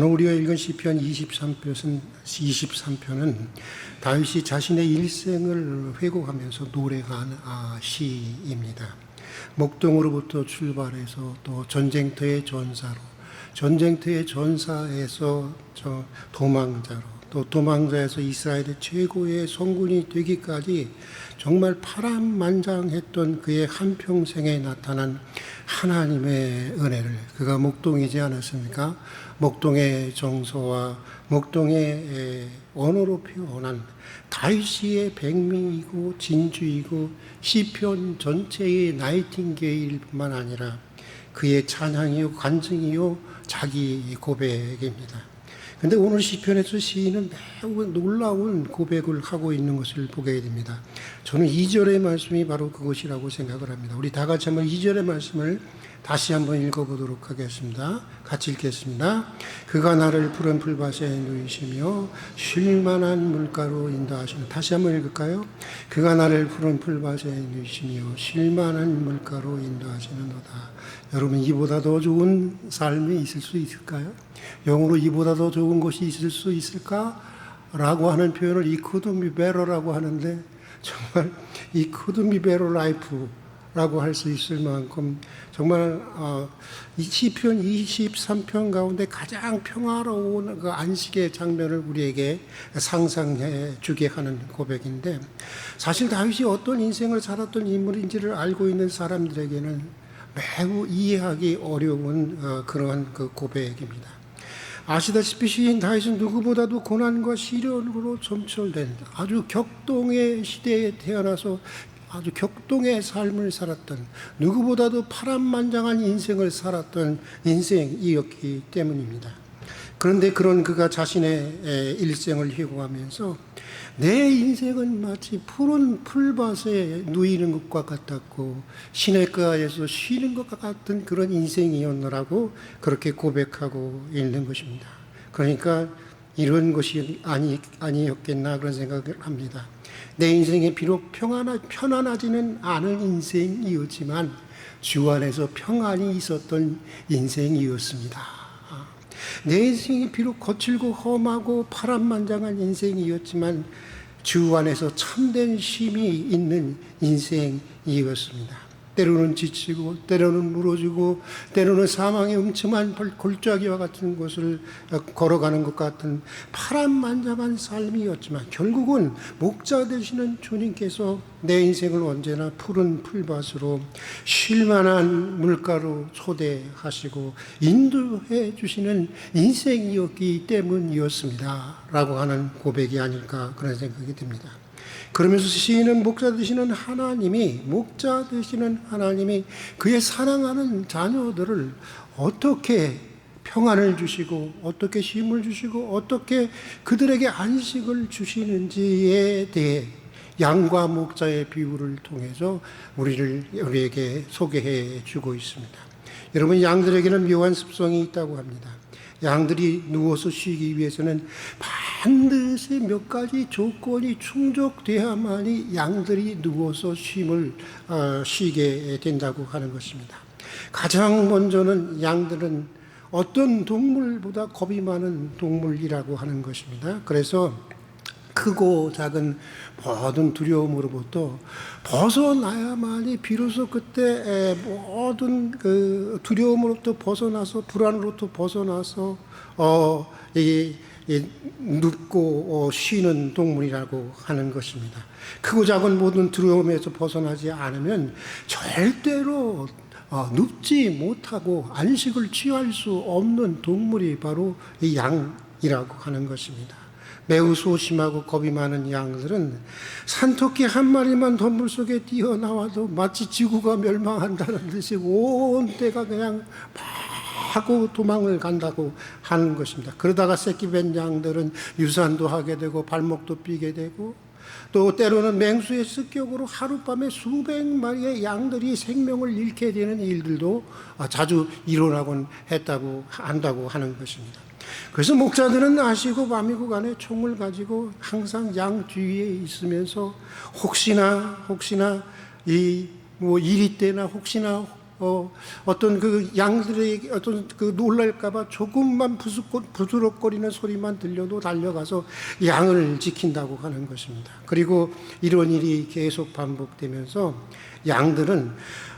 오늘 우리가 읽은 시편 23편은 다윗이 자신의 일생을 회고하면서 노래한 시입니다. 목동으로부터 출발해서 또 전쟁터의 전사로, 전쟁터의 전사에서 도망자로, 또 도망자에서 이스라엘의 최고의 성군이 되기까지 정말 파란만장했던 그의 한평생에 나타난 하나님의 은혜를, 그가 목동이지 않았습니까? 목동의 정서와 목동의 언어로 표현한 다윗의 백미이고 진주이고 시편 전체의 나이팅게일뿐만 아니라 그의 찬양이요 간증이요 자기 고백입니다. 근데 오늘 시편에서 시인은 매우 놀라운 고백을 하고 있는 것을 보게 됩니다. 저는 2절의 말씀이 바로 그것이라고 생각을 합니다. 우리 다 같이 한번 2절의 말씀을 다시 한번 읽어보도록 하겠습니다. 같이 읽겠습니다. 그가 나를 푸른 풀밭에 누이시며 쉴만한 물가로 인도하시는. 다시 한번 읽을까요? 그가 나를 푸른 풀밭에 누이시며 쉴만한 물가로 인도하시는도다. 여러분, 이보다 더 좋은 삶이 있을 수 있을까요? 영어로 이보다 더 좋은 것이 있을 수 있을까? 라고 하는 표현을 It could be better라고 하는데, 정말 It could be better life 라고 할 수 있을 만큼 정말 이 시편 23편 가운데 가장 평화로운 그 안식의 장면을 우리에게 상상해 주게 하는 고백인데, 사실 다윗이 어떤 인생을 살았던 인물인지를 알고 있는 사람들에게는 매우 이해하기 어려운 그러한 그 고백입니다. 아시다시피 시인 다윗은 누구보다도 고난과 시련으로 점철된 아주 격동의 시대에 태어나서 아주 격동의 삶을 살았던, 누구보다도 파란만장한 인생을 살았던 인생이었기 때문입니다. 그런데 그런 그가 자신의 일생을 회고하면서 내 인생은 마치 푸른 풀밭에 누이는 것과 같았고 시냇가에서 쉬는 것과 같은 그런 인생이었노라고 그렇게 고백하고 있는 것입니다. 그러니까 이런 것이 아니었겠나 그런 생각을 합니다. 내 인생이 비록 편안하지는 않은 인생이었지만 주 안에서 평안이 있었던 인생이었습니다. 내 인생이 비록 거칠고 험하고 파란만장한 인생이었지만 주 안에서 참된 쉼이 있는 인생이었습니다. 때로는 지치고 때로는 무너지고 때로는 사망의 음침한 골짜기와 같은 곳을 걸어가는 것 같은 파란만장한 삶이었지만 결국은 목자 되시는 주님께서 내 인생을 언제나 푸른 풀밭으로 쉴만한 물가로 초대하시고 인도해 주시는 인생이었기 때문이었습니다 라고 하는 고백이 아닐까 그런 생각이 듭니다. 그러면서 시인은 목자 되시는 하나님이 그의 사랑하는 자녀들을 어떻게 평안을 주시고 어떻게 쉼을 주시고 어떻게 그들에게 안식을 주시는지에 대해 양과 목자의 비유를 통해서 우리에게 소개해 주고 있습니다. 여러분, 양들에게는 묘한 습성이 있다고 합니다. 양들이 누워서 쉬기 위해서는 반드시 몇 가지 조건이 충족돼야만이 양들이 누워서 쉬게 된다고 하는 것입니다. 가장 먼저는 양들은 어떤 동물보다 겁이 많은 동물이라고 하는 것입니다. 그래서 크고 작은 모든 두려움으로부터 벗어나야만이 비로소 그때 모든 그 두려움으로부터 벗어나서 불안으로부터 벗어나서 눕고 쉬는 동물이라고 하는 것입니다. 크고 작은 모든 두려움에서 벗어나지 않으면 절대로 눕지 못하고 안식을 취할 수 없는 동물이 바로 이 양이라고 하는 것입니다. 매우 소심하고 겁이 많은 양들은 산토끼 한 마리만 덤불 속에 뛰어나와도 마치 지구가 멸망한다는 듯이 온 떼가 그냥 하고 도망을 간다고 하는 것입니다. 그러다가 새끼 뵌 양들은 유산도 하게 되고 발목도 삐게 되고 또 때로는 맹수의 습격으로 하룻밤에 수백 마리의 양들이 생명을 잃게 되는 일들도 자주 일어나곤 한다고 하는 것입니다. 그래서 목자들은 낮이고 밤이고 간에 총을 가지고 항상 양 뒤에 있으면서 혹시나 일이 때나 혹시나 어떤 그 양들에게 어떤 그 놀랄까봐 조금만 부스럭거리는 소리만 들려도 달려가서 양을 지킨다고 하는 것입니다. 그리고 이런 일이 계속 반복되면서 양들은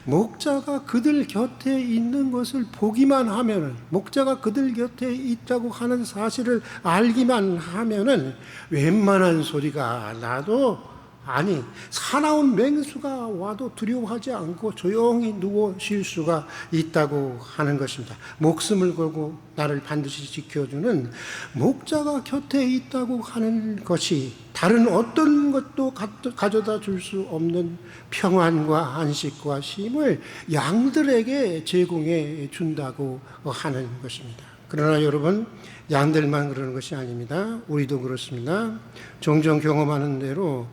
목자가 그들 곁에 있는 것을 보기만 하면은, 목자가 그들 곁에 있다고 하는 사실을 알기만 하면은 웬만한 소리가 나도, 아니 사나운 맹수가 와도 두려워하지 않고 조용히 누워 쉴 수가 있다고 하는 것입니다. 목숨을 걸고 나를 반드시 지켜주는 목자가 곁에 있다고 하는 것이 다른 어떤 것도 가져다 줄 수 없는 평안과 안식과 쉼을 양들에게 제공해 준다고 하는 것입니다. 그러나 여러분, 양들만 그러는 것이 아닙니다. 우리도 그렇습니다. 종종 경험하는 대로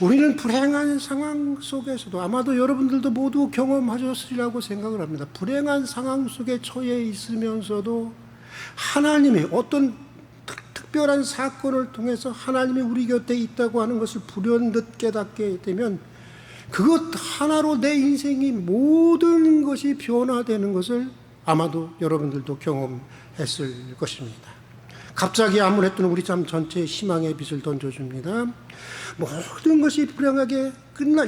우리는 불행한 상황 속에서도, 아마도 여러분들도 모두 경험하셨으리라고 생각을 합니다. 불행한 상황 속에 처해 있으면서도 하나님이 어떤 특별한 사건을 통해서 하나님이 우리 곁에 있다고 하는 것을 불현듯 깨닫게 되면 그것 하나로 내 인생이 모든 것이 변화되는 것을 아마도 여러분들도 경험했을 것입니다. 갑자기 아무랬던 우리 삶 전체에 희망의 빛을 던져줍니다. 모든 것이 불행하게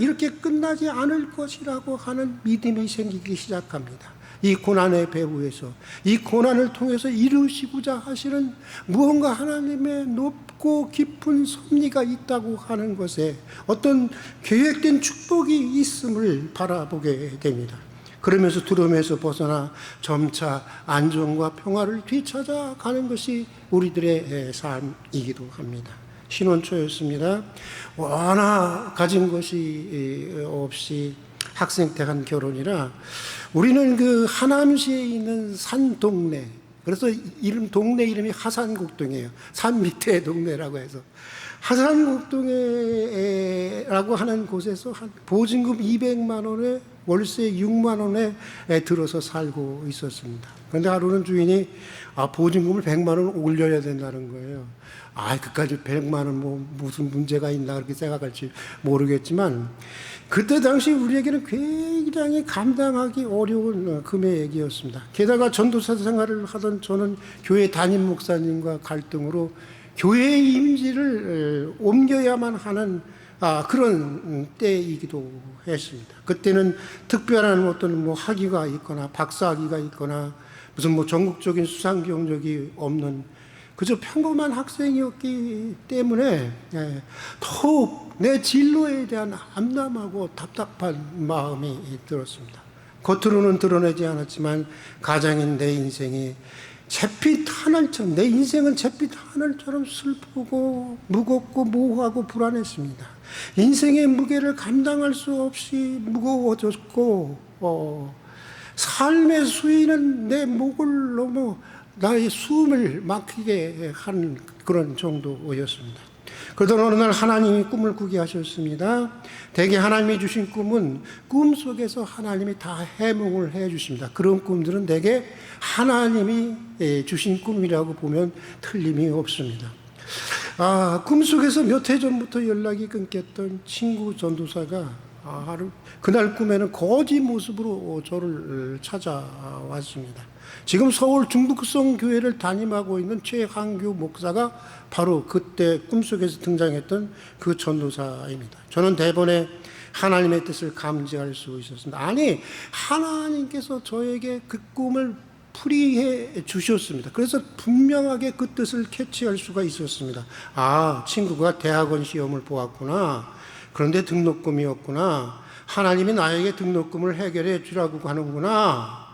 이렇게 끝나지 않을 것이라고 하는 믿음이 생기기 시작합니다. 이 고난의 배후에서, 이 고난을 통해서 이루시고자 하시는 무언가 하나님의 높고 깊은 섭리가 있다고 하는 것에 어떤 계획된 축복이 있음을 바라보게 됩니다. 그러면서 두려움에서 벗어나 점차 안정과 평화를 되찾아가는 것이 우리들의 삶이기도 합니다. 신혼초였습니다. 워낙 가진 것이 없이 학생 때 한 결혼이라 우리는 그 하남시에 있는 산 동네, 그래서 동네 이름이 하산곡동이에요. 산 밑에 동네라고 해서 하산곡동에라고 하는 곳에서 보증금 200만 원에 월세 6만 원에 들어서 살고 있었습니다. 그런데 하루는 주인이 보증금을 100만 원 올려야 된다는 거예요. 그까지 100만 원 무슨 문제가 있나 그렇게 생각할지 모르겠지만 그때 당시 우리에게는 굉장히 감당하기 어려운 금액이었습니다. 게다가 전도사 생활을 하던 저는 교회 담임 목사님과 갈등으로 교회의 임지를 옮겨야만 하는 그런 때이기도 했습니다. 그때는 특별한 어떤 학위가 있거나 박사학위가 있거나 무슨 전국적인 수상 경력이 없는 그저 평범한 학생이었기 때문에 더욱 내 진로에 대한 암담하고 답답한 마음이 들었습니다. 겉으로는 드러내지 않았지만 가장인 내 인생이 잿빛 하늘처럼, 내 인생은 잿빛 하늘처럼 슬프고 무겁고 모호하고 불안했습니다. 인생의 무게를 감당할 수 없이 무거워졌고 삶의 수위는 내 목을 넘어 나의 숨을 막히게 한 그런 정도였습니다. 그러던 어느 날 하나님이 꿈을 꾸게 하셨습니다. 대개 하나님이 주신 꿈은 꿈속에서 하나님이 다 해몽을 해 주십니다. 그런 꿈들은 대개 하나님이 주신 꿈이라고 보면 틀림이 없습니다. 꿈속에서 몇 해 전부터 연락이 끊겼던 친구 전도사가 그날 꿈에는 거지 모습으로 저를 찾아왔습니다. 지금 서울 중북성 교회를 담임하고 있는 최항규 목사가 바로 그때 꿈속에서 등장했던 그 전도사입니다. 저는 대번에 하나님의 뜻을 감지할 수 있었습니다. 아니, 하나님께서 저에게 그 꿈을 풀이해 주셨습니다. 그래서 분명하게 그 뜻을 캐치할 수가 있었습니다. 친구가 대학원 시험을 보았구나. 그런데 등록금이었구나. 하나님이 나에게 등록금을 해결해 주라고 하는구나.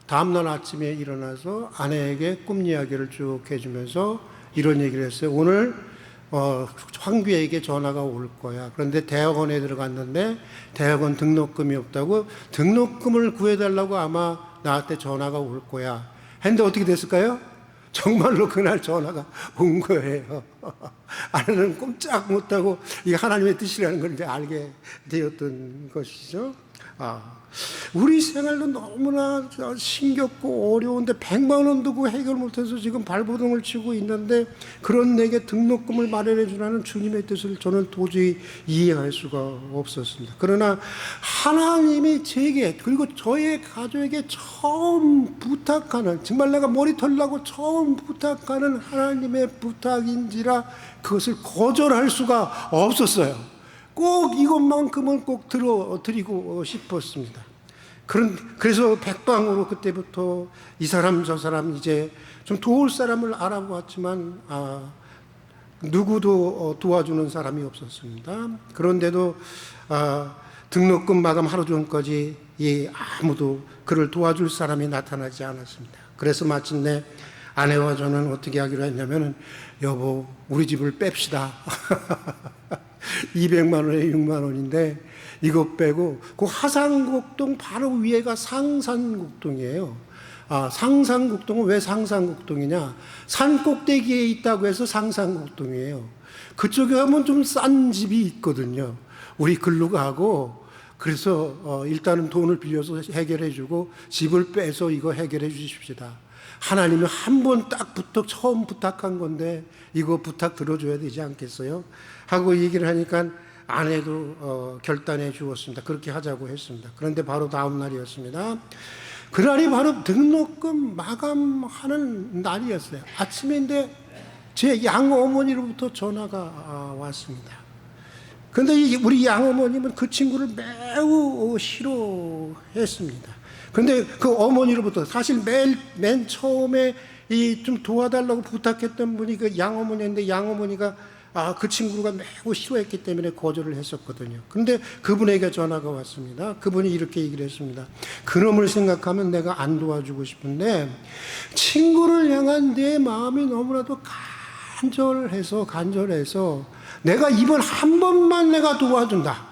다음날 아침에 일어나서 아내에게 꿈 이야기를 쭉 해주면서 이런 얘기를 했어요. 오늘 황규에게 전화가 올 거야. 그런데 대학원에 들어갔는데 대학원 등록금이 없다고 등록금을 구해달라고 아마 나한테 전화가 올 거야. 했는데 어떻게 됐을까요? 정말로 그날 전화가 온 거예요. 아내는 꼼짝 못하고 이게 하나님의 뜻이라는 걸 이제 알게 되었던 것이죠. 우리 생활도 너무나 힘겹고 어려운데 100만 원도 그 해결 못해서 지금 발버둥을 치고 있는데 그런 내게 등록금을 마련해 주라는 주님의 뜻을 저는 도저히 이해할 수가 없었습니다. 그러나 하나님이 제게 그리고 저의 가족에게 처음 부탁하는, 정말 내가 머리 털라고 처음 부탁하는 하나님의 부탁인지라 그것을 거절할 수가 없었어요. 꼭 이것만큼은 꼭 드리고 싶었습니다. 그래서 백방으로 그때부터 이 사람 저 사람 이제 좀 도울 사람을 알아보았지만 누구도 도와주는 사람이 없었습니다. 그런데도 등록금 마감 하루 전까지 아무도 그를 도와줄 사람이 나타나지 않았습니다. 그래서 마침내 아내와 저는 어떻게 하기로 했냐면, 여보 우리 집을 뺍시다. 200만 원에 6만 원인데 이거 빼고, 그 하산곡동 바로 위에가 상산곡동이에요. 상산곡동은 왜 상산곡동이냐? 산 꼭대기에 있다고 해서 상산곡동이에요. 그쪽에 가면 좀 싼 집이 있거든요. 우리 글로 가고, 그래서 일단은 돈을 빌려서 해결해 주고 집을 빼서 이거 해결해 주십시다. 하나님이 한 번 딱 처음 부탁한 건데 이거 부탁 들어줘야 되지 않겠어요? 하고 얘기를 하니까 아내도 결단해 주었습니다. 그렇게 하자고 했습니다. 그런데 바로 다음 날이었습니다. 그날이 바로 등록금 마감하는 날이었어요. 아침인데 제 양어머니로부터 전화가 왔습니다. 그런데 우리 양어머님은 그 친구를 매우 싫어했습니다. 그런데 그 어머니로부터, 사실 맨 처음에 좀 도와달라고 부탁했던 분이 그 양어머니인데, 양어머니가 그 친구가 매우 싫어했기 때문에 거절을 했었거든요. 그런데 그분에게 전화가 왔습니다. 그분이 이렇게 얘기를 했습니다. 그놈을 생각하면 내가 안 도와주고 싶은데 친구를 향한 내 마음이 너무나도 간절해서 내가 이번 한 번만 내가 도와준다.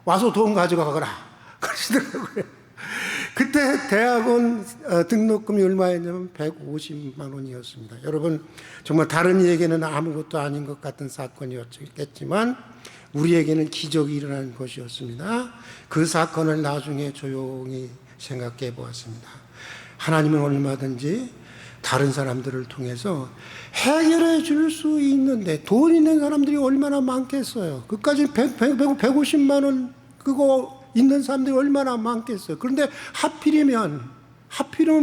와서 돈 가져가거라. 그러시더라고요. 그때 대학원 등록금이 얼마였냐면 150만 원이었습니다. 여러분, 정말 다른 이에게는 아무것도 아닌 것 같은 사건이었겠지만 우리에게는 기적이 일어난 것이었습니다. 그 사건을 나중에 조용히 생각해 보았습니다. 하나님은 얼마든지 다른 사람들을 통해서 해결해 줄 수 있는데, 돈 있는 사람들이 얼마나 많겠어요. 그까지 150만 원 그거 있는 사람들이 얼마나 많겠어요. 그런데 하필이면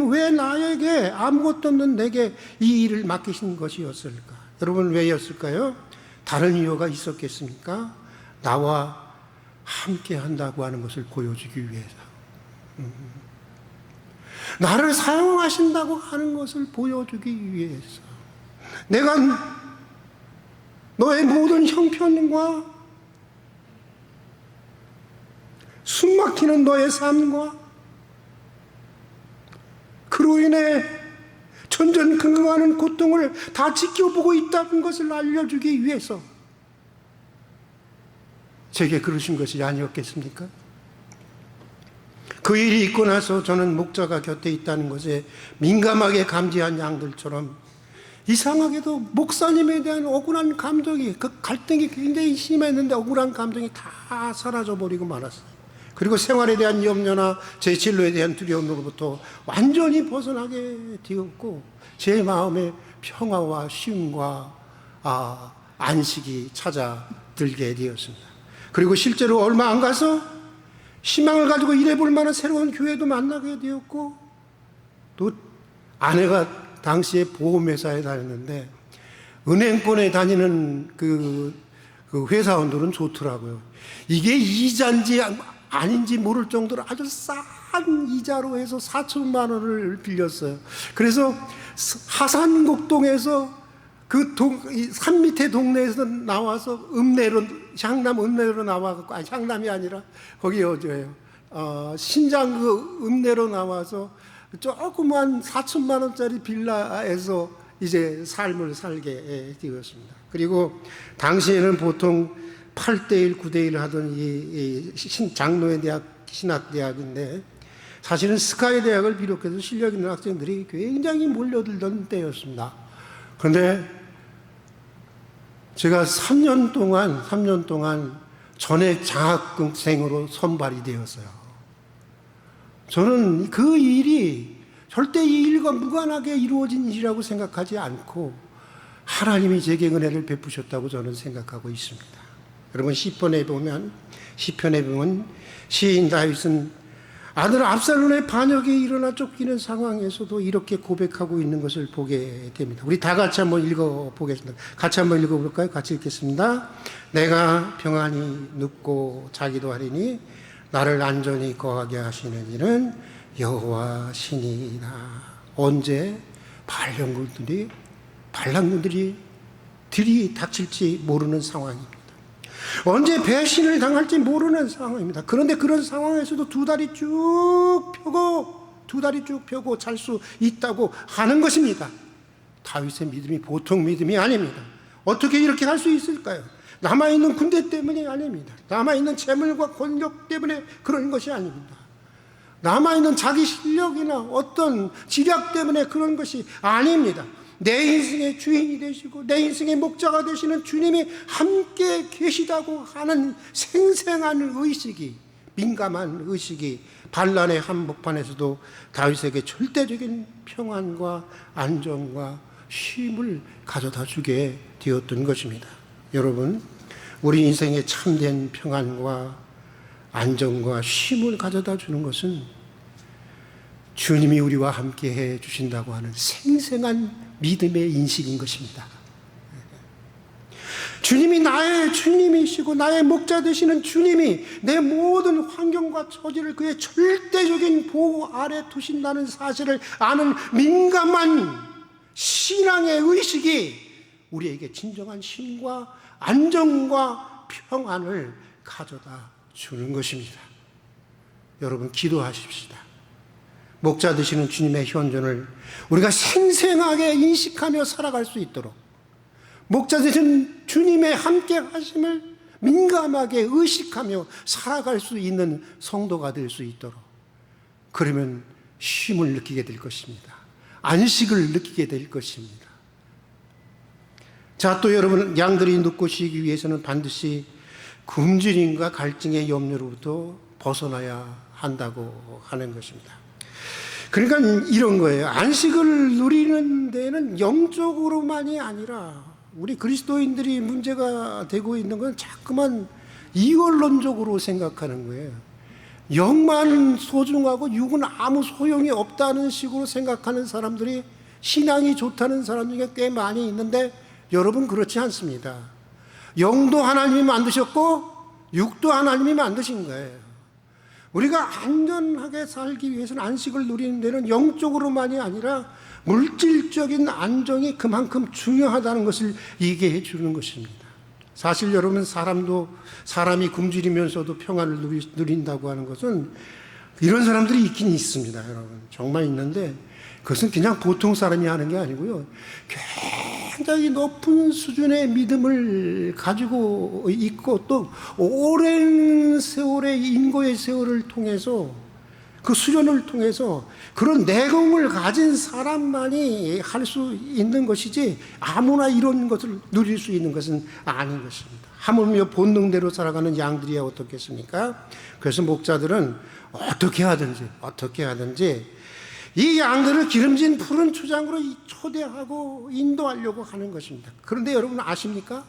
왜 나에게, 아무것도 없는 내게 이 일을 맡기신 것이었을까? 여러분, 왜였을까요? 다른 이유가 있었겠습니까? 나와 함께 한다고 하는 것을 보여주기 위해서, 나를 사용하신다고 하는 것을 보여주기 위해서, 내가 너의 모든 형편과 숨막히는 너의 삶과 그로 인해 전전긍긍하는 고통을 다 지켜보고 있다는 것을 알려주기 위해서 제게 그러신 것이 아니었겠습니까? 그 일이 있고 나서 저는 목자가 곁에 있다는 것에 민감하게 감지한 양들처럼 이상하게도 목사님에 대한 억울한 감정이, 그 갈등이 굉장히 심했는데 억울한 감정이 다 사라져버리고 말았어요. 그리고 생활에 대한 염려나 제 진로에 대한 두려움으로부터 완전히 벗어나게 되었고, 제 마음에 평화와 쉼과 안식이 찾아들게 되었습니다. 그리고 실제로 얼마 안 가서 희망을 가지고 일해볼 만한 새로운 교회도 만나게 되었고, 또 아내가 당시에 보험회사에 다녔는데 은행권에 다니는 그 회사원들은 좋더라고요. 이게 이자인지 아닌지 모를 정도로 아주 싼 이자로 해서 4천만 원을 빌렸어요. 그래서 하산곡동에서 산 밑에 동네에서 나와서 향남 읍내로 나와갖고, 향남이 아니라 거기 어디예요? 신장 읍내로 나와서 조그만 4천만 원짜리 빌라에서 이제 삶을 살게 되었습니다. 그리고 당시에는 보통 8대1, 9대1 하던 이 장로의 대학, 신학대학인데 사실은 스카이 대학을 비롯해서 실력 있는 학생들이 굉장히 몰려들던 때였습니다. 그런데 제가 3년 동안 전액 장학금생으로 선발이 되었어요. 저는 그 일이 절대 이 일과 무관하게 이루어진 일이라고 생각하지 않고 하나님이 제게 은혜를 베푸셨다고 저는 생각하고 있습니다. 여러분 시편에 보면 시인 다윗은 아들 압살롬의 반역에 일어나 쫓기는 상황에서도 이렇게 고백하고 있는 것을 보게 됩니다. 우리 다 같이 한번 읽어보겠습니다. 같이 한번 읽어볼까요? 같이 읽겠습니다. 내가 평안히 눕고 자기도 하리니 나를 안전히 거하게 하시는 이는 여호와 신이다. 언제 반란군들이 들이닥칠지 모르는 상황입니다. 언제 배신을 당할지 모르는 상황입니다. 그런데 그런 상황에서도 두 다리 쭉 펴고 잘 수 있다고 하는 것입니다. 다윗의 믿음이 보통 믿음이 아닙니다. 어떻게 이렇게 할 수 있을까요? 남아있는 군대 때문이 아닙니다. 남아있는 재물과 권력 때문에 그런 것이 아닙니다. 남아있는 자기 실력이나 어떤 지략 때문에 그런 것이 아닙니다. 내 인생의 주인이 되시고 내 인생의 목자가 되시는 주님이 함께 계시다고 하는 생생한 의식이, 민감한 의식이 반란의 한복판에서도 다윗에게 절대적인 평안과 안정과 쉼을 가져다 주게 되었던 것입니다. 여러분, 우리 인생의 참된 평안과 안정과 쉼을 가져다 주는 것은 주님이 우리와 함께 해 주신다고 하는 생생한 믿음의 인식인 것입니다. 주님이 나의 주님이시고 나의 목자 되시는 주님이 내 모든 환경과 처지를 그의 절대적인 보호 아래 두신다는 사실을 아는 민감한 신앙의 의식이 우리에게 진정한 쉼과 안정과 평안을 가져다 주는 것입니다. 여러분, 기도하십시다. 목자 되시는 주님의 현존을 우리가 생생하게 인식하며 살아갈 수 있도록, 목자 되신 주님의 함께 하심을 민감하게 의식하며 살아갈 수 있는 성도가 될 수 있도록, 그러면 쉼을 느끼게 될 것입니다. 안식을 느끼게 될 것입니다. 자, 또 여러분, 양들이 눕고 쉬기 위해서는 반드시 굶주림과 갈증의 염려로부터 벗어나야 한다고 하는 것입니다. 그러니까 이런 거예요. 안식을 누리는 데는 영적으로만이 아니라 우리 그리스도인들이 문제가 되고 있는 건 자꾸만 이원론적으로 생각하는 거예요. 영만 소중하고 육은 아무 소용이 없다는 식으로 생각하는 사람들이, 신앙이 좋다는 사람 중에 꽤 많이 있는데 여러분, 그렇지 않습니다. 영도 하나님이 만드셨고 육도 하나님이 만드신 거예요. 우리가 안전하게 살기 위해서는 안식을 누리는 데는 영적으로만이 아니라 물질적인 안정이 그만큼 중요하다는 것을 얘기해 주는 것입니다. 사실 여러분, 사람이 굶주리면서도 평안을 누린다고 하는 것은 이런 사람들이 있긴 있습니다. 여러분, 정말 있는데 그것은 그냥 보통 사람이 하는 게 아니고요, 굉장히 높은 수준의 믿음을 가지고 있고 또 오랜 세월의 인고의 세월을 통해서, 그 수련을 통해서 그런 내공을 가진 사람만이 할 수 있는 것이지 아무나 이런 것을 누릴 수 있는 것은 아닌 것입니다. 하물며 본능대로 살아가는 양들이야 어떻겠습니까? 그래서 목자들은 어떻게 하든지 이 양들을 기름진 푸른 초장으로 초대하고 인도하려고 하는 것입니다. 그런데 여러분 아십니까?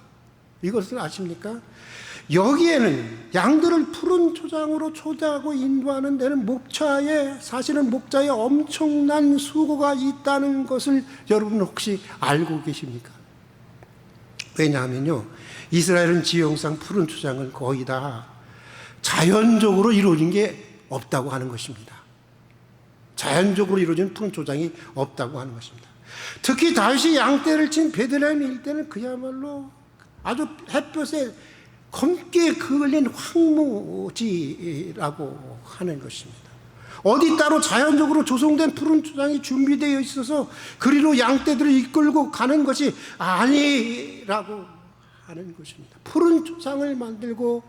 이것을 아십니까? 여기에는 양들을 푸른 초장으로 초대하고 인도하는 데는 사실은 목자의 엄청난 수고가 있다는 것을 여러분 혹시 알고 계십니까? 왜냐하면요, 이스라엘은 지형상 푸른 초장은 거의 다 자연적으로 이루어진 게 없다고 하는 것입니다. 자연적으로 이루어진 푸른 초장이 없다고 하는 것입니다. 특히 다윗이 양떼를 친 베들레헴 일대는 그야말로 아주 햇볕에 검게 그을린 황무지라고 하는 것입니다. 어디 따로 자연적으로 조성된 푸른 초장이 준비되어 있어서 그리로 양떼들을 이끌고 가는 것이 아니라고 하는 것입니다. 푸른 초장을 만들고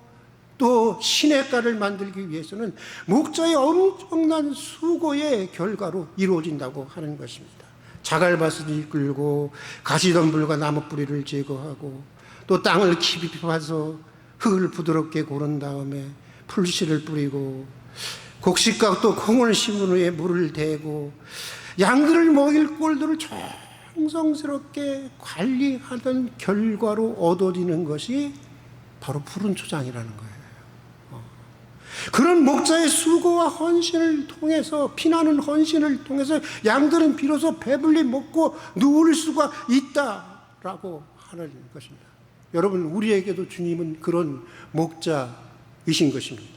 또 시냇가를 만들기 위해서는 목자의 엄청난 수고의 결과로 이루어진다고 하는 것입니다. 자갈밭을 이끌고 가시덤불과 나무뿌리를 제거하고 또 땅을 깊이 파서 흙을 부드럽게 고른 다음에 풀씨를 뿌리고 곡식과 또 콩을 심은 후에 물을 대고 양들을 먹일 꼴들을 정성스럽게 관리하던 결과로 얻어지는 것이 바로 푸른 초장이라는 거예요. 그런 목자의 수고와 헌신을 통해서, 피나는 헌신을 통해서 양들은 비로소 배불리 먹고 누울 수가 있다라고 하는 것입니다. 여러분, 우리에게도 주님은 그런 목자이신 것입니다.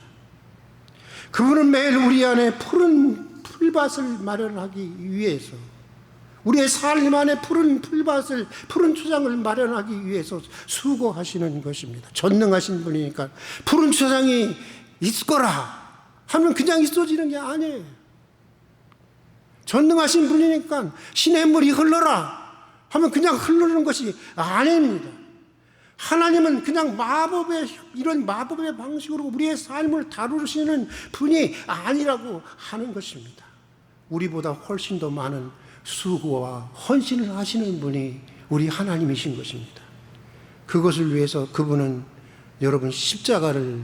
그분은 매일 우리 안에 푸른 풀밭을 마련하기 위해서, 우리의 삶 안에 푸른 풀밭을, 푸른 초장을 마련하기 위해서 수고하시는 것입니다. 전능하신 분이니까 푸른 초장이 있거라 하면 그냥 있어지는 게 아니에요. 전능하신 분이니까 시냇물이 흘러라 하면 그냥 흐르는 것이 아닙니다. 하나님은 그냥 이런 마법의 방식으로 우리의 삶을 다루시는 분이 아니라고 하는 것입니다. 우리보다 훨씬 더 많은 수고와 헌신을 하시는 분이 우리 하나님이신 것입니다. 그것을 위해서 그분은 여러분 십자가를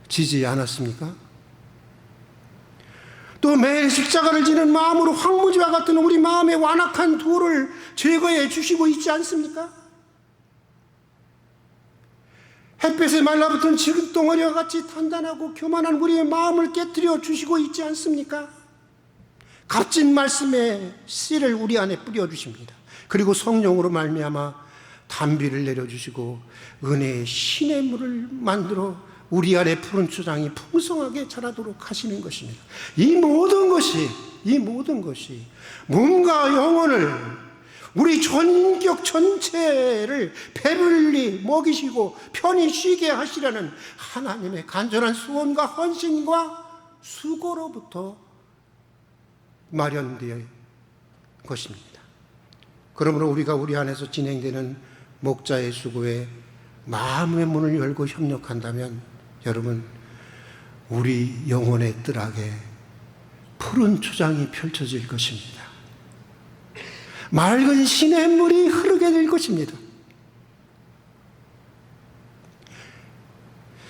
지지 않았습니까? 또 매일 십자가를 지는 마음으로 황무지와 같은 우리 마음의 완악한 돌을 제거해 주시고 있지 않습니까? 햇볕에 말라붙은 지금 덩어리와 같이 단단하고 교만한 우리의 마음을 깨뜨려 주시고 있지 않습니까? 값진 말씀의 씨를 우리 안에 뿌려주십니다. 그리고 성령으로 말미암아 단비를 내려주시고 은혜의 시냇물을 만들어 우리 안에 푸른 초장이 풍성하게 자라도록 하시는 것입니다. 이 모든 것이 몸과 영혼을, 우리 전격 전체를 배불리 먹이시고 편히 쉬게 하시려는 하나님의 간절한 소원과 헌신과 수고로부터 마련된 것입니다. 그러므로 우리가 우리 안에서 진행되는 목자의 수고에 마음의 문을 열고 협력한다면 여러분, 우리 영혼의 뜰하게 푸른 초장이 펼쳐질 것입니다. 맑은 시냇물이 흐르게 될 것입니다.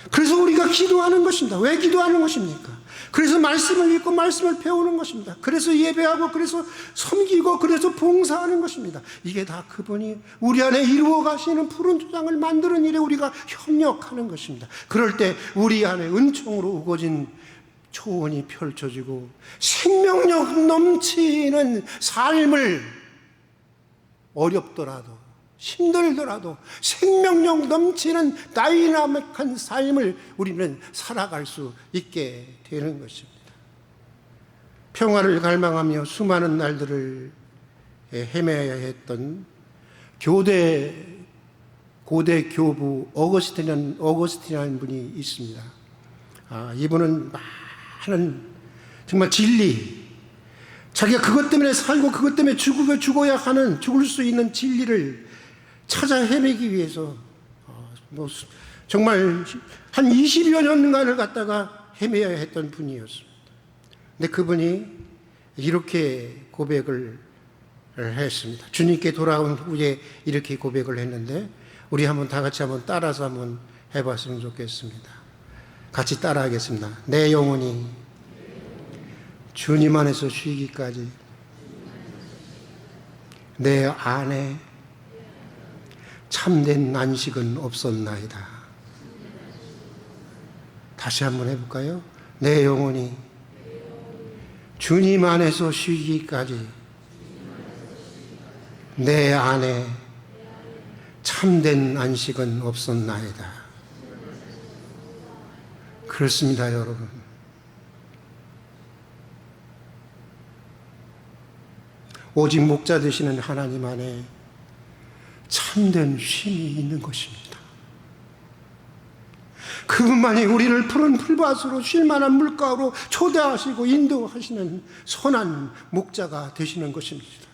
그래서 우리가 기도하는 것입니다. 왜 기도하는 것입니까? 그래서 말씀을 읽고 말씀을 배우는 것입니다. 그래서 예배하고, 그래서 섬기고, 그래서 봉사하는 것입니다. 이게 다 그분이 우리 안에 이루어 가시는 푸른 초장을 만드는 일에 우리가 협력하는 것입니다. 그럴 때 우리 안에 은총으로 우거진 초원이 펼쳐지고 생명력 넘치는 삶을, 어렵더라도 힘들더라도 생명력 넘치는 다이나믹한 삶을 우리는 살아갈 수 있게 되는 것입니다. 평화를 갈망하며 수많은 날들을 헤매야 했던 고대 교부 어거스틴이라는 분이 있습니다. 이분은 많은 정말 진리, 자기가 그것 때문에 살고 그것 때문에 죽어야 하는, 죽을 수 있는 진리를 찾아 헤매기 위해서 정말 한 20여 년간을 갖다가 헤매야 했던 분이었습니다. 근데 그분이 이렇게 고백을 했습니다. 주님께 돌아온 후에 이렇게 고백을 했는데, 우리 한번 다 같이 한번 따라서 한번 해봤으면 좋겠습니다. 같이 따라하겠습니다. 내 영혼이 주님 안에서 쉬기까지 내 안에 참된 안식은 없었나이다. 다시 한번 해볼까요? 내 영혼이 주님 안에서 쉬기까지 내 안에 참된 안식은 없었나이다. 그렇습니다, 여러분. 오직 목자 되시는 하나님 안에 참된 쉼이 있는 것입니다. 그분만이 우리를 푸른 풀밭으로 쉴 만한 물가로 초대하시고 인도하시는 선한 목자가 되시는 것입니다.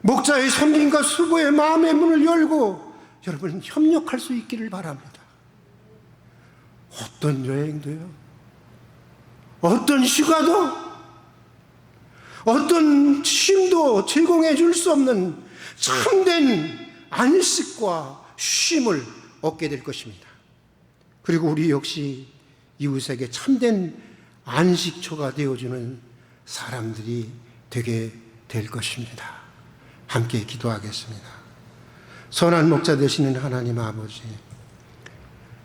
목자의 섬김과 수고의 마음의 문을 열고 여러분 협력할 수 있기를 바랍니다. 어떤 여행도요, 어떤 휴가도, 어떤 쉼도 제공해 줄 수 없는 참된 안식과 쉼을 얻게 될 것입니다. 그리고 우리 역시 이웃에게 참된 안식처가 되어주는 사람들이 되게 될 것입니다. 함께 기도하겠습니다. 선한 목자 되시는 하나님 아버지,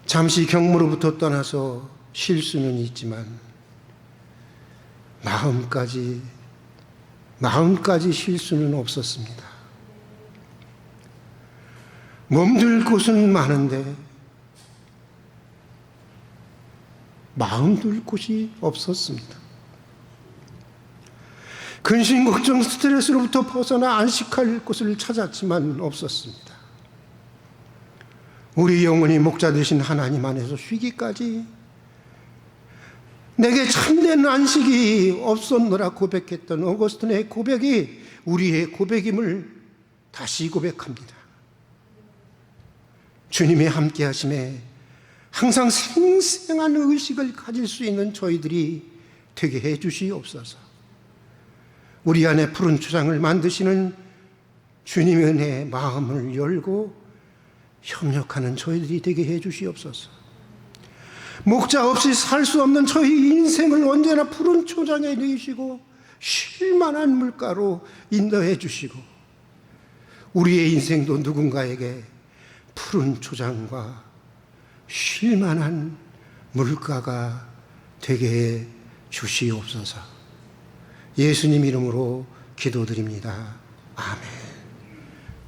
잠시 경무로부터 떠나서 쉴 수는 있지만 마음까지 쉴 수는 없었습니다. 몸둘 곳은 많은데 마음둘 곳이 없었습니다. 근심, 걱정, 스트레스로부터 벗어나 안식할 곳을 찾았지만 없었습니다. 우리 영혼이 목자 되신 하나님 안에서 쉬기까지 내게 참된 안식이 없었노라 고백했던 어거스틴의 고백이 우리의 고백임을 다시 고백합니다. 주님의 함께 하심에 항상 생생한 의식을 가질 수 있는 저희들이 되게 해 주시옵소서. 우리 안에 푸른 초장을 만드시는 주님의 은혜의 마음을 열고 협력하는 저희들이 되게 해 주시옵소서. 목자 없이 살 수 없는 저희 인생을 언제나 푸른 초장에 넣으시고 쉴만한 물가로 인도해 주시고 우리의 인생도 누군가에게 푸른 초장과 쉴만한 물가가 되게 해 주시옵소서. 예수님 이름으로 기도드립니다. 아멘.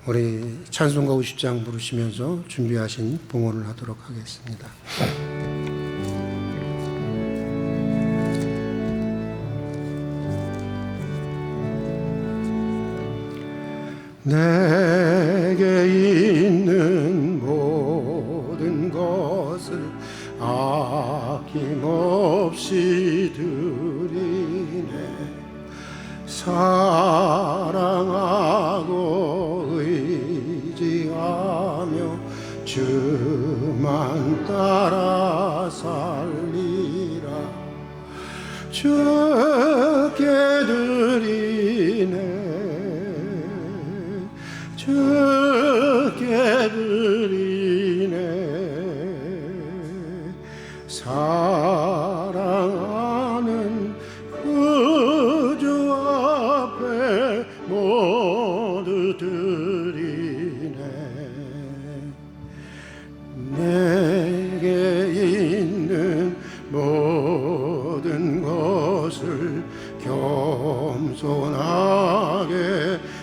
우리 찬송가 50장 부르시면서 준비하신 봉헌을 하도록 하겠습니다. 내게 있는 모든 것을 아낌없이 드리네. 사랑하고 의지하며 주만 따라 살리라. 주께 드리네. 주께 드리네. 사랑하는 그 주 앞에 모두 드리네. 내게 있는 모든 것을 겸손하게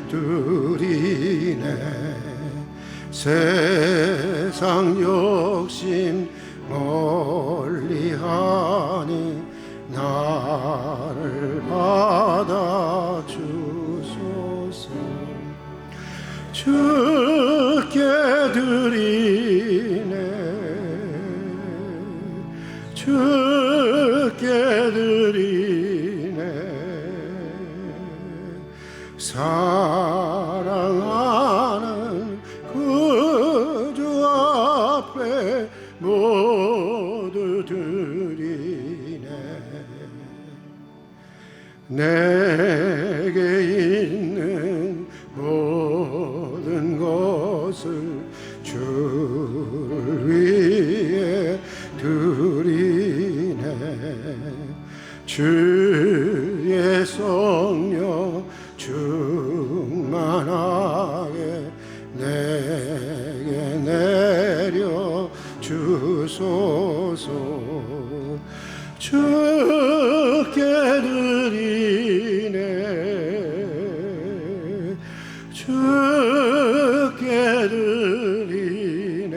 드리네. 세상 욕심 멀리하니 나를 받아 주소서. 주께 드리네. 주께 드리네. 사랑하는 그 주 앞에 모두 드리네. 내게 있는 모든 것을 주를 위해 드리네. 주의 성령 충만하게 내게 내려 주소서. 주께 드리네. 주께 드리네.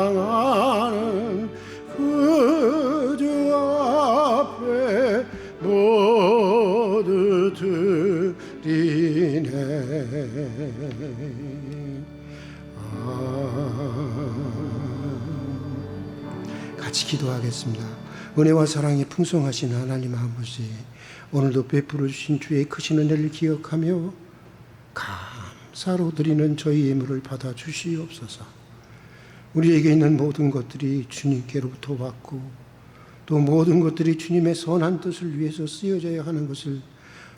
사랑하는 그 주 앞에 모두 드리네. 같이 기도하겠습니다. 은혜와 사랑이 풍성하신 하나님 아버지, 오늘도 베풀어 주신 주의 크신 은혜를 기억하며 감사로 드리는 저희 예물을 받아 주시옵소서. 우리에게 있는 모든 것들이 주님께로부터 왔고 또 모든 것들이 주님의 선한 뜻을 위해서 쓰여져야 하는 것을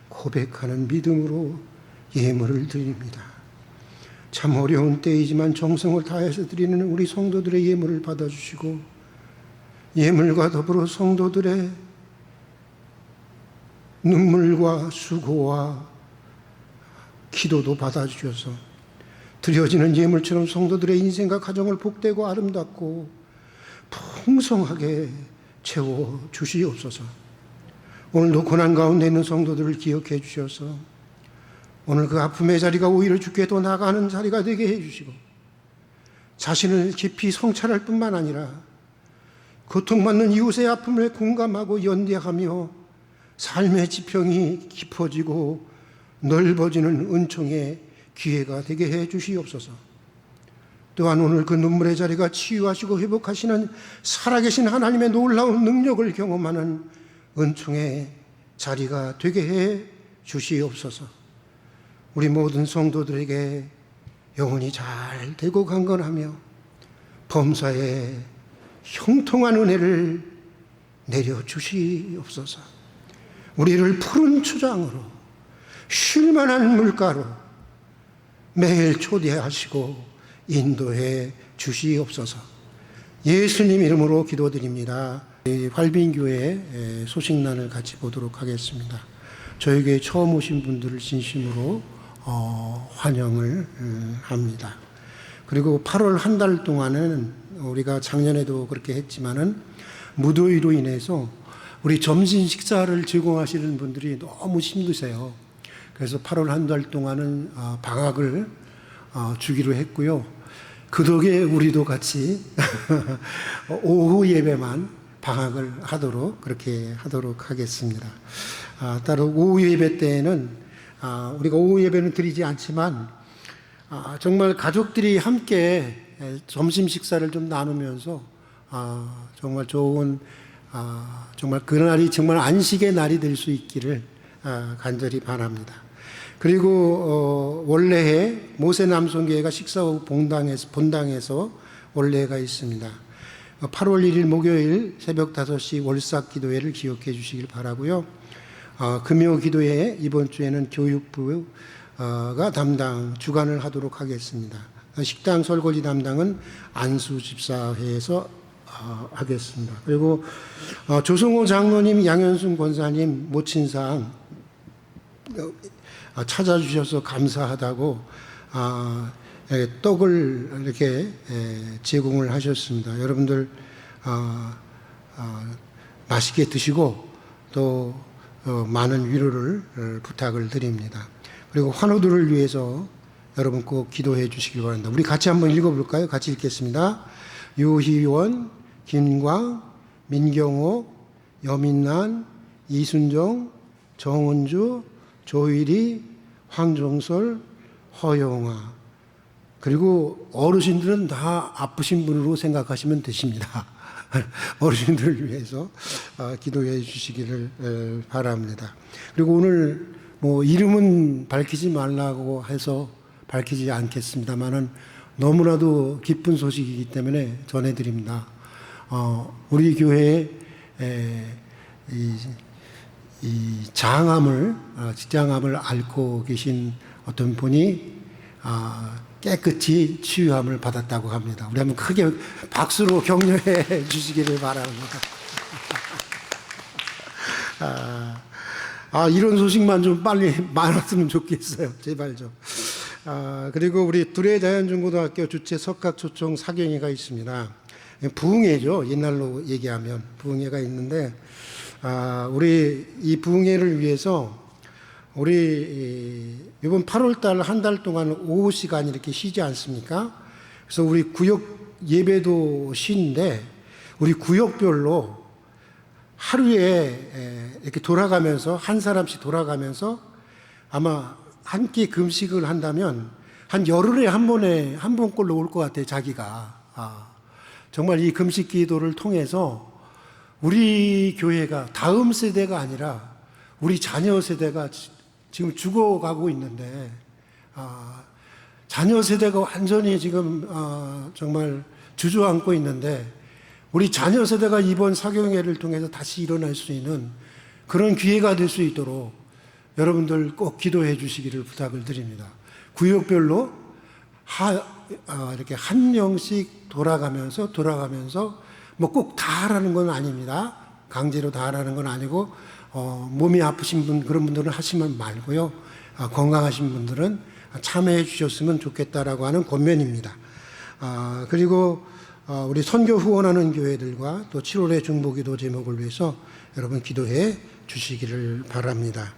고백하는 믿음으로 예물을 드립니다. 참 어려운 때이지만 정성을 다해서 드리는 우리 성도들의 예물을 받아주시고 예물과 더불어 성도들의 눈물과 수고와 기도도 받아주셔서 드려지는 예물처럼 성도들의 인생과 가정을 복되고 아름답고 풍성하게 채워주시옵소서. 오늘도 고난 가운데 있는 성도들을 기억해 주셔서 오늘 그 아픔의 자리가 오히려 주께 더 나아가는 자리가 되게 해주시고 자신을 깊이 성찰할 뿐만 아니라 고통받는 이웃의 아픔을 공감하고 연대하며 삶의 지평이 깊어지고 넓어지는 은총의 기회가 되게 해 주시옵소서. 또한 오늘 그 눈물의 자리가 치유하시고 회복하시는 살아계신 하나님의 놀라운 능력을 경험하는 은총의 자리가 되게 해 주시옵소서. 우리 모든 성도들에게 영혼이 잘 되고 강건하며 범사에 형통한 은혜를 내려주시옵소서. 우리를 푸른 초장으로 쉴만한 물가로 매일 초대하시고 인도해 주시옵소서. 예수님 이름으로 기도드립니다. 활빈교회 소식란을 같이 보도록 하겠습니다. 저에게 처음 오신 분들을 진심으로 환영을 합니다. 그리고 8월 한 달 동안은 우리가 작년에도 그렇게 했지만은 무더위로 인해서 우리 점심 식사를 제공하시는 분들이 너무 힘드세요. 그래서 8월 한 달 동안은 방학을 주기로 했고요. 그 덕에 우리도 같이 오후 예배만 방학을 하도록 그렇게 하도록 하겠습니다. 따로 오후 예배 때에는 우리가 오후 예배는 드리지 않지만 정말 가족들이 함께 점심 식사를 좀 나누면서 정말 좋은 정말 그날이 정말 안식의 날이 될 수 있기를 간절히 바랍니다. 그리고 원래에 모세 남성교회가 식사 후 본당에서 원래가 있습니다. 8월 1일 목요일 새벽 5시 월삭 기도회를 기억해 주시길 바라고요. 금요 기도회 이번 주에는 교육부가 주관을 하도록 하겠습니다. 식당 설거지 담당은 안수 집사회에서 하겠습니다. 그리고 조성호 장로님, 양현순 권사님 모친상 찾아주셔서 감사하다고 떡을 이렇게 제공을 하셨습니다. 여러분들 맛있게 드시고 또 많은 위로를 부탁을 드립니다. 그리고 환우들을 위해서 여러분 꼭 기도해 주시길 바랍니다. 우리 같이 한번 읽어볼까요? 같이 읽겠습니다. 유희원, 김광, 민경옥, 여민난, 이순정, 정은주, 조일이, 황종설, 허영아. 그리고 어르신들은 다 아프신 분으로 생각하시면 되십니다. 어르신들을 위해서 기도해 주시기를 바랍니다. 그리고 오늘 이름은 밝히지 말라고 해서 밝히지 않겠습니다만은 너무나도 기쁜 소식이기 때문에 전해드립니다. 우리 교회에 이 직장암을 앓고 계신 어떤 분이 깨끗이 치유함을 받았다고 합니다. 우리 한번 크게 박수로 격려해 주시기를 바랍니다. 이런 소식만 좀 빨리 많았으면 좋겠어요. 제발 좀. 그리고 우리 두레자연중고등학교 주최 석학초청 사경회가 있습니다. 부흥회죠. 옛날로 얘기하면 부흥회가 있는데 우리 이 부흥회를 위해서 우리 이번 8월달 한 달 동안 오후 시간 이렇게 쉬지 않습니까? 그래서 우리 구역 예배도 쉬는데 우리 구역별로 하루에 이렇게 돌아가면서 한 사람씩 돌아가면서 아마 한 끼 금식을 한다면 한 열흘에 한 번꼴로 올 것 같아요. 자기가 정말 이 금식 기도를 통해서 우리 교회가 다음 세대가 아니라 우리 자녀 세대가 지금 죽어가고 있는데 자녀 세대가 완전히 지금 정말 주저앉고 있는데 우리 자녀 세대가 이번 사경회를 통해서 다시 일어날 수 있는 그런 기회가 될 수 있도록 여러분들 꼭 기도해 주시기를 부탁을 드립니다. 구역별로 이렇게 한 명씩 돌아가면서 뭐 꼭 다 하라는 건 아닙니다. 강제로 다 하라는 건 아니고 몸이 아프신 분 그런 분들은 하시면 말고요. 건강하신 분들은 참여해 주셨으면 좋겠다라고 하는 권면입니다. 그리고 우리 선교 후원하는 교회들과 또 7월의 중보기도 제목을 위해서 여러분 기도해 주시기를 바랍니다.